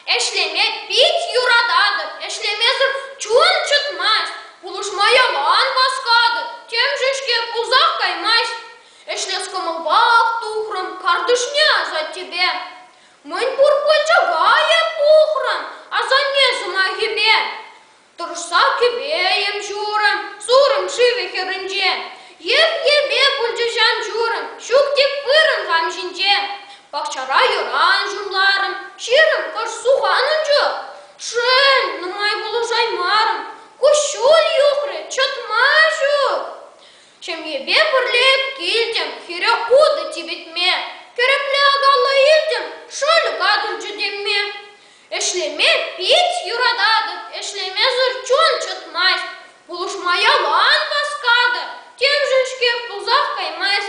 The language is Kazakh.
Eşleme bit yuradadır, eşlemezir çun çıtmaz. Buluşmaya lan baskadır, темжешке uzak каймас. Эшлескому бак тухрым, кардышня за тебе. Мынь пурпыльча гая пухрым, а за незыма гибе. Тұрса кебеем журым, сурым шиве херінже. Еп-ебе пульчышан журым, шуктеп пырым ғамжинже. Бақчара юран журларым, ширым кыш суғаным жоқ. Шын, нумай бұлы жаймарым, кушул юқры, чатма жоқ. Шемьебе пырлеп келдім, хире уды тибетме. Керепле ағалы елдім, шөлі қадыр жүдемме. Эшлеме пить юрадады, эшлеме зырчон чытмайс. Булышмая лан баскады, темжешке пузақ каймайс.